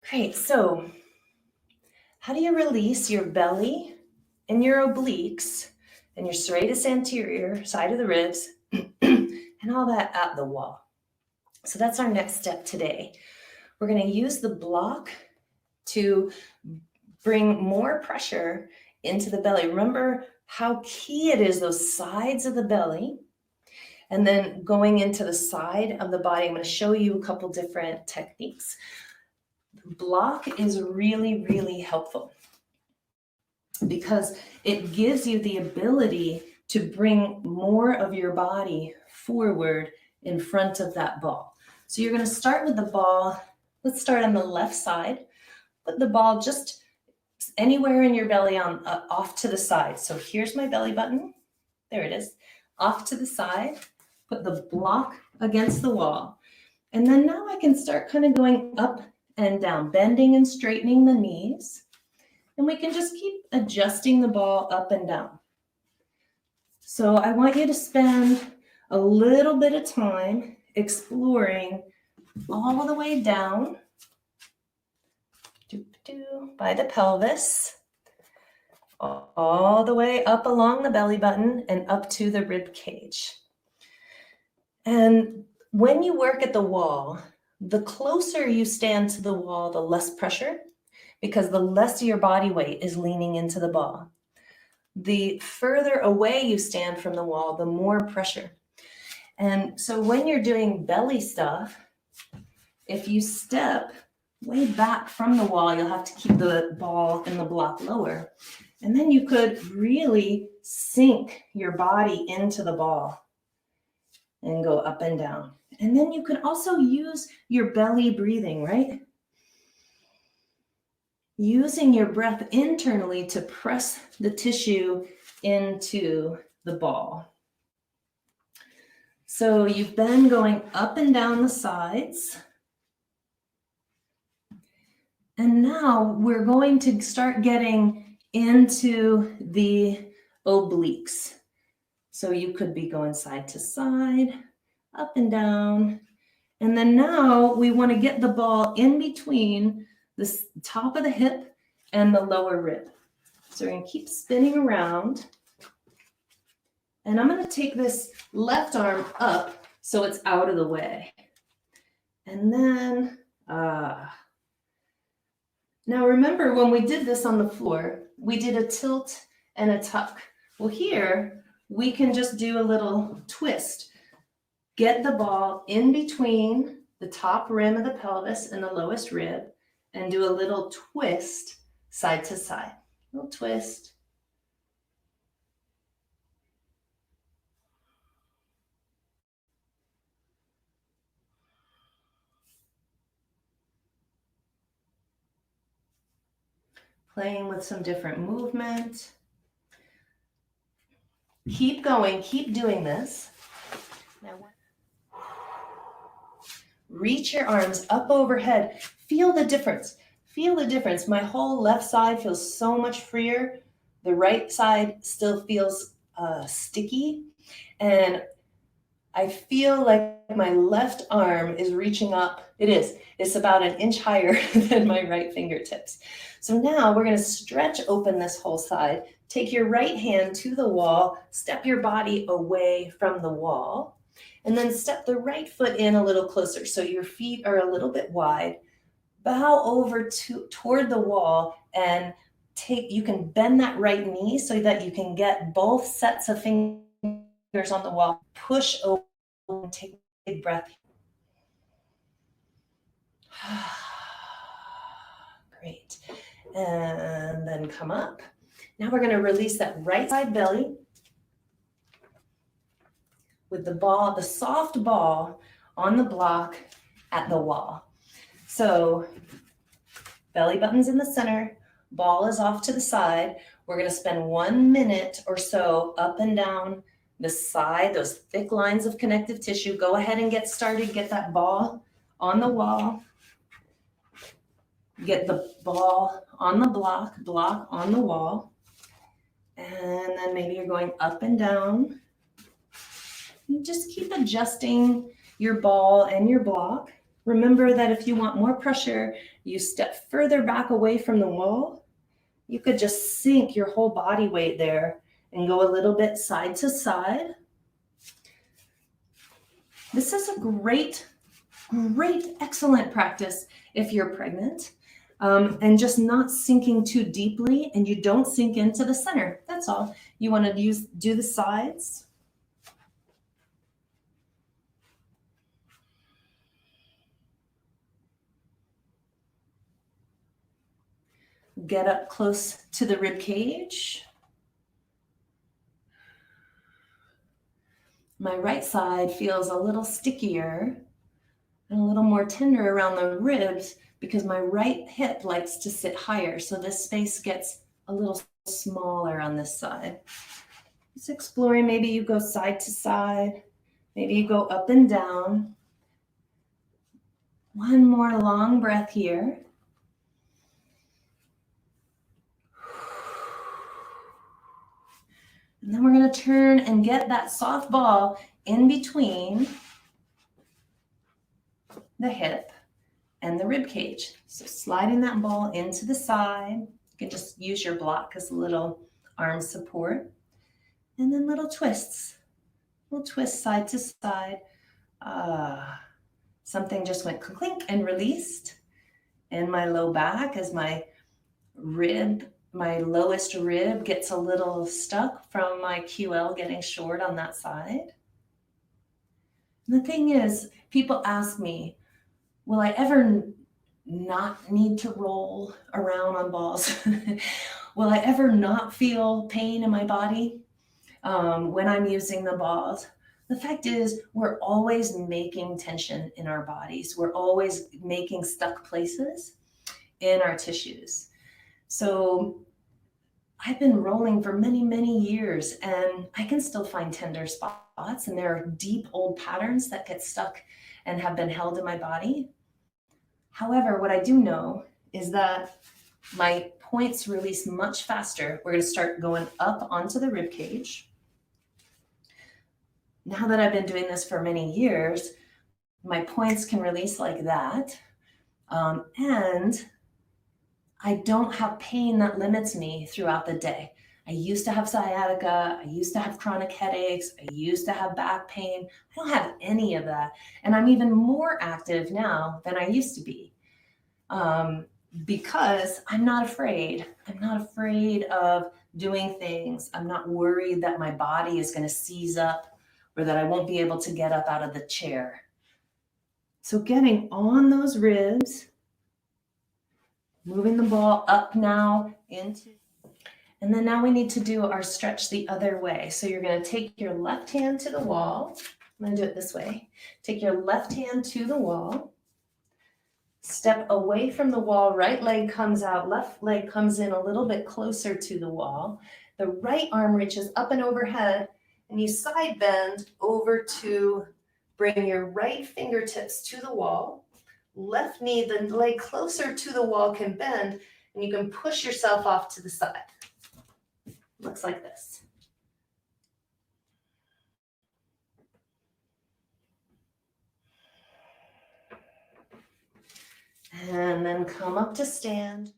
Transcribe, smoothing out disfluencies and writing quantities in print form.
Great. So how do you release your belly and your obliques and your serratus anterior side of the ribs and all that at the wall? So that's our next step today. We're going to use the block to bring more pressure into the belly. Remember how key it is, those sides of the belly. And then going into the side of the body, I'm going to show you a couple different techniques. Block is really, really helpful because it gives you the ability to bring more of your body forward in front of that ball. So you're going to start with the ball. Let's start on the left side. Put the ball just anywhere in your belly on off to the side. So here's my belly button. There it is. Off to the side. Put the block against the wall. And then now I can start kind of going up and down, bending and straightening the knees. And we can just keep adjusting the ball up and down. So I want you to spend a little bit of time exploring all the way down by the pelvis, all the way up along the belly button and up to the rib cage. And when you work at the wall, the closer you stand to the wall, the less pressure, because the less your body weight is leaning into the ball. The further away you stand from the wall, the more pressure. And so when you're doing belly stuff, if you step way back from the wall, you'll have to keep the ball and the block lower. And then you could really sink your body into the ball and go up and down. And then you can also use your belly breathing, right? Using your breath internally to press the tissue into the ball. So you've been going up and down the sides. And now we're going to start getting into the obliques. So you could be going side to side, up and down. And then now we want to get the ball in between the top of the hip and the lower rib. So we're going to keep spinning around. And I'm going to take this left arm up so it's out of the way. And then, now remember when we did this on the floor, we did a tilt and a tuck. Well, here we can just do a little twist. Get the ball in between the top rim of the pelvis and the lowest rib and do a little twist side to side. Little twist. Playing with some different movement. Keep going, keep doing this. Now, reach your arms up overhead. Feel the difference. Feel the difference. My whole left side feels so much freer. The right side still feels sticky. And I feel like my left arm is reaching up. It is. It's about an inch higher than my right fingertips. So now we're going to stretch open this whole side. Take your right hand to the wall. Step your body away from the wall. And then step the right foot in a little closer. So your feet are a little bit wide. Bow over toward the wall and you can bend that right knee so that you can get both sets of fingers on the wall. Push over and take a big breath. Great. And then come up. Now we're going to release that right side belly with the ball, the soft ball on the block at the wall. So belly button's in the center, ball is off to the side. We're going to spend 1 minute or so up and down the side, those thick lines of connective tissue. Go ahead and get started. Get that ball on the wall. Get the ball on the block on the wall. And then maybe you're going up and down. You just keep adjusting your ball and your block. Remember that if you want more pressure, you step further back away from the wall, you could just sink your whole body weight there and go a little bit side to side. This is a great, excellent practice if you're pregnant and just not sinking too deeply, and you don't sink into the center. That's all. You want to do the sides. Get up close to the rib cage. My right side feels a little stickier and a little more tender around the ribs because my right hip likes to sit higher. So this space gets a little smaller on this side. Just exploring, maybe you go side to side, maybe you go up and down. One more long breath here. And then we're going to turn and get that soft ball in between the hip and the rib cage. So sliding that ball into the side. You can just use your block as a little arm support. And then little twists. Little twists side to side. Something just went clink and released. In my low back as my lowest rib gets a little stuck from my QL getting short on that side. And the thing is, people ask me, will I ever not need to roll around on balls? Will I ever not feel pain in my body when I'm using the balls? The fact is, we're always making tension in our bodies. We're always making stuck places in our tissues. So I've been rolling for many, many years, and I can still find tender spots, and there are deep old patterns that get stuck and have been held in my body. However, what I do know is that my points release much faster. We're going to start going up onto the rib cage. Now that I've been doing this for many years, my points can release like that. And I don't have pain that limits me throughout the day. I used to have sciatica. I used to have chronic headaches. I used to have back pain. I don't have any of that. And I'm even more active now than I used to be because I'm not afraid. I'm not afraid of doing things. I'm not worried that my body is going to seize up or that I won't be able to get up out of the chair. So getting on those ribs, moving the ball up now into, and then now we need to do our stretch the other way. So you're going to take your left hand to the wall. I'm going to do it this way. Take your left hand to the wall. Step away from the wall. Right leg comes out. Left leg comes in a little bit closer to the wall. The right arm reaches up and overhead, and you side bend over to bring your right fingertips to the wall. Left knee, the leg closer to the wall can bend, and you can push yourself off to the side. Looks like this. And then come up to stand.